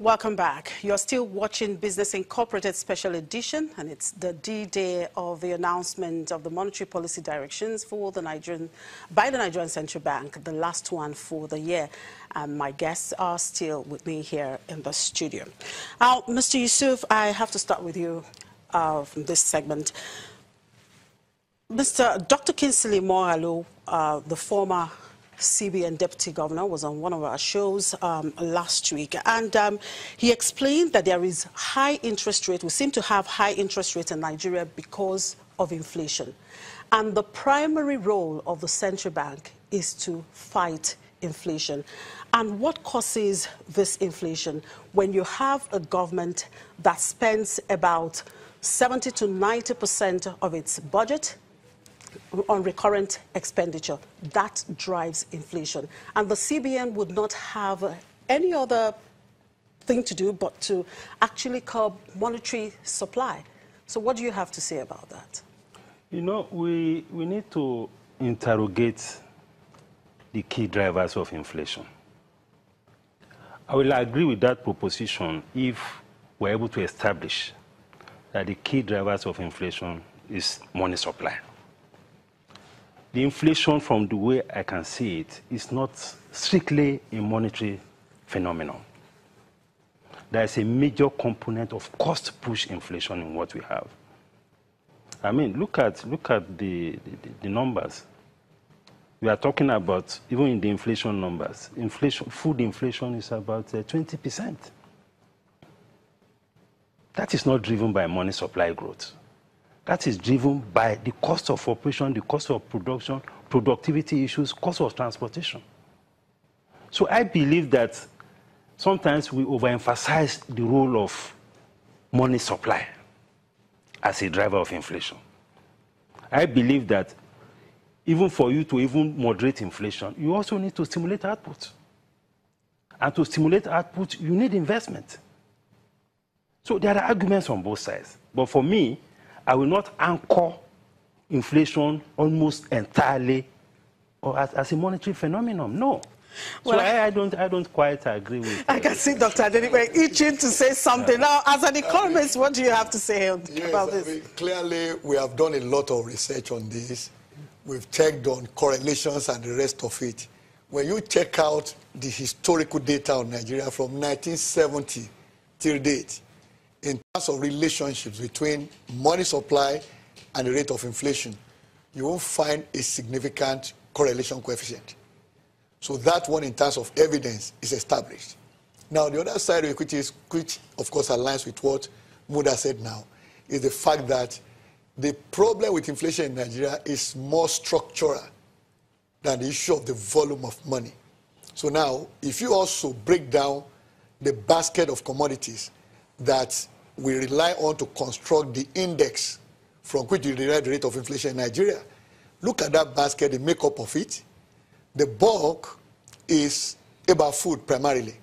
Welcome back. You're still watching Business Incorporated Special Edition, and it's the D-Day of the announcement of the monetary policy directions for the by the Nigerian Central Bank, the last one for the year. And my guests are still with me here in the studio. Now, Mr. Yusuf, I have to start with you from this segment. Dr. Kingsley Moghalu, the former CBN Deputy Governor, was on one of our shows last week, and he explained that there is high interest rate. We seem to have high interest rate in Nigeria because of inflation. And the primary role of the central bank is to fight inflation. And what causes this inflation? When you have a government that spends about 70 to 90% of its budget on recurrent expenditure, that drives inflation. And the CBN would not have any other thing to do but to actually curb monetary supply. So what do you have to say about that? You know, we need to interrogate the key drivers of inflation. I will agree with that proposition if we're able to establish that the key drivers of inflation is money supply. The inflation, from the way I can see it, is not strictly a monetary phenomenon. There is a major component of cost-push inflation in what we have. I mean, look at the numbers. We are talking about, even in the inflation numbers, food inflation is about 20%. That is not driven by money supply growth. That is driven by the cost of operation, the cost of production, productivity issues, cost of transportation. So I believe that sometimes we overemphasize the role of money supply as a driver of inflation. I believe that even for you to even moderate inflation, you also need to stimulate output. And to stimulate output, you need investment. So there are arguments on both sides. But for me, I will not anchor inflation almost entirely or as a monetary phenomenon. No. Well, so I don't quite agree with. I can see Dr. Adenipe itching to say something. Now, as an economist, what do you have to say about this? I mean, clearly, we have done a lot of research on this. We've checked on correlations and the rest of it. When you check out the historical data on Nigeria from 1970 till date, in terms of relationships between money supply and the rate of inflation, you won't find a significant correlation coefficient. So that one, in terms of evidence, is established. Now, the other side of it, which of course aligns with what Muda said now, is the fact that the problem with inflation in Nigeria is more structural than the issue of the volume of money. So now, if you also break down the basket of commodities that we rely on to construct the index from which we derive the rate of inflation in Nigeria, look at that basket, the makeup of it. The bulk is about food primarily,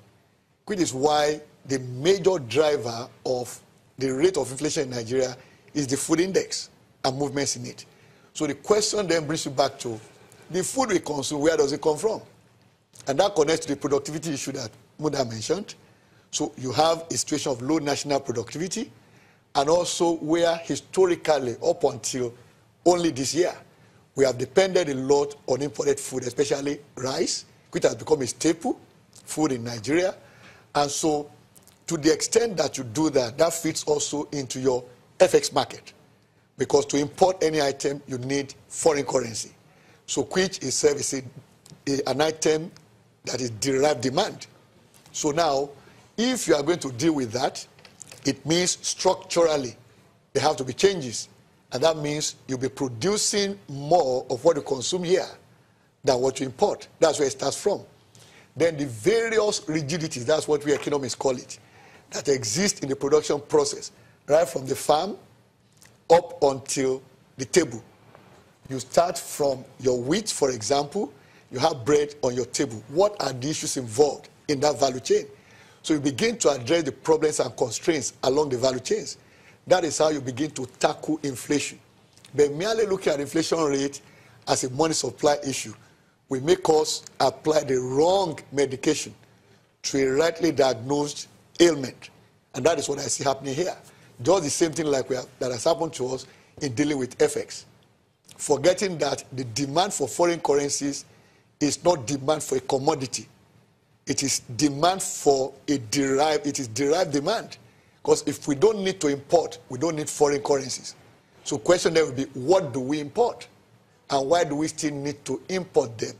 which is why the major driver of the rate of inflation in Nigeria is the food index and movements in it. So the question then brings you back to the food we consume, where does it come from? And that connects to the productivity issue that Muda mentioned. So you have a situation of low national productivity, and also where historically, up until only this year, we have depended a lot on imported food, especially rice, which has become a staple food in Nigeria. And so to the extent that you do that, that fits also into your FX market. Because to import any item, you need foreign currency. So which is servicing an item that is derived demand. So now, if you are going to deal with that, it means structurally there have to be changes. And that means you'll be producing more of what you consume here than what you import. That's where it starts from. Then the various rigidities, that's what we economists call it, that exist in the production process, right from the farm up until the table. You start from your wheat, for example, you have bread on your table. What are the issues involved in that value chain? So you begin to address the problems and constraints along the value chains. That is how you begin to tackle inflation. But merely looking at inflation rate as a money supply issue will make us apply the wrong medication to a rightly diagnosed ailment. And that is what I see happening here. Just the same thing like that has happened to us in dealing with FX. Forgetting that the demand for foreign currencies is not demand for a commodity. It is demand for derived demand. Because if we don't need to import, we don't need foreign currencies. So question there will be, what do we import? And why do we still need to import them?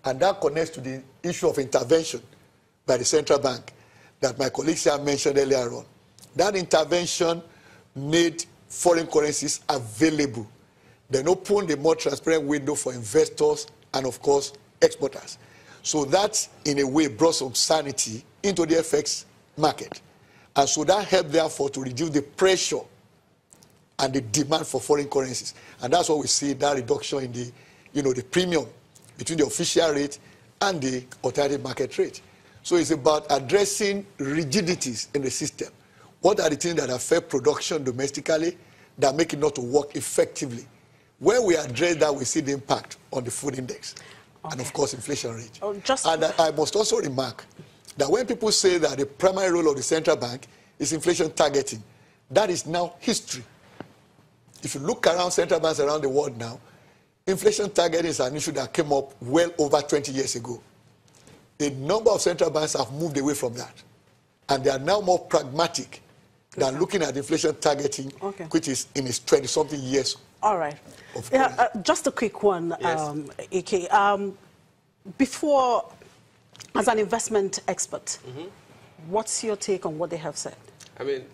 And that connects to the issue of intervention by the central bank that my colleagues here mentioned earlier on. That intervention made foreign currencies available. Then opened a more transparent window for investors and, of course, exporters. So that, in a way, brought some sanity into the FX market. And so that helped, therefore, to reduce the pressure and the demand for foreign currencies. And that's what we see, that reduction in the, the premium between the official rate and the alternative market rate. So it's about addressing rigidities in the system. What are the things that affect production domestically that make it not to work effectively? When we address that, we see the impact on the food index and, of course, inflation rate. And I must also remark that when people say that the primary role of the central bank is inflation targeting, that is now history. If you look around central banks around the world now, inflation targeting is an issue that came up well over 20 years ago. A number of central banks have moved away from that. And they are now more pragmatic than looking at inflation targeting, which is in its 20-something years. All right. Just a quick one, yes. AK. Before, as an investment expert, what's your take on what they have said? I mean,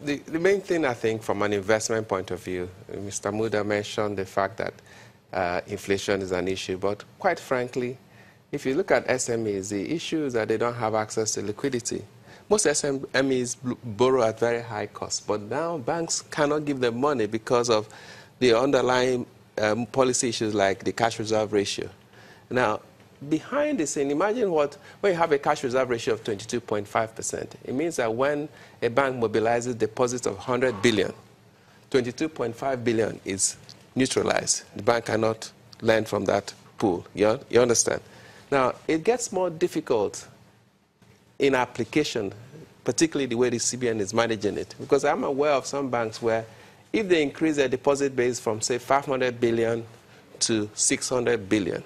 the main thing, I think, from an investment point of view, Mr. Muda mentioned the fact that inflation is an issue. But quite frankly, if you look at SMEs, the issue is that they don't have access to liquidity. Most SMEs borrow at very high cost, but now banks cannot give them money because of the underlying policy issues like the cash reserve ratio. Now, behind the scene, imagine when you have a cash reserve ratio of 22.5%. It means that when a bank mobilizes deposits of 100 billion, 22.5 billion is neutralized. The bank cannot lend from that pool. You understand? Now, it gets more difficult in application, particularly the way the CBN is managing it, because I'm aware of some banks where if they increase their deposit base from, say, 500 billion to 600 billion,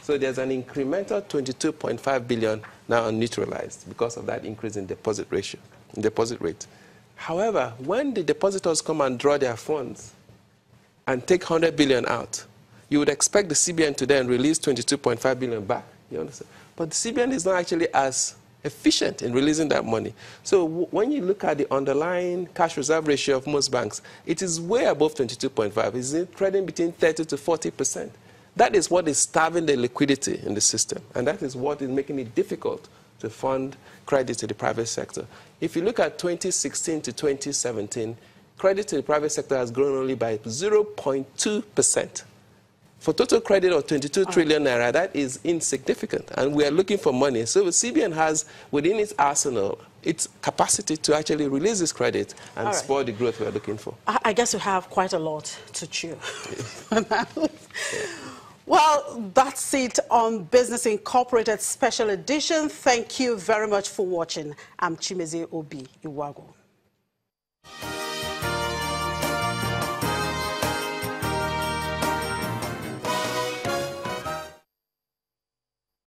so there's an incremental 22.5 billion now neutralized because of that increase in deposit rate. However, when the depositors come and draw their funds and take 100 billion out, you would expect the CBN to then release 22.5 billion back. You understand? But the CBN is not actually as efficient in releasing that money. So when you look at the underlying cash reserve ratio of most banks, it is way above 22.5. It's trading between 30 to 40%. That is what is starving the liquidity in the system, and that is what is making it difficult to fund credit to the private sector. If you look at 2016 to 2017, credit to the private sector has grown only by 0.2%. For total credit of 22 trillion naira, that is insignificant, and we are looking for money. So the CBN has within its arsenal its capacity to actually release this credit and spur the growth we are looking for. I guess we have quite a lot to chew. Well, that's it on Business Incorporated Special Edition. Thank you very much for watching. I'm Chimeze Obi Iwago.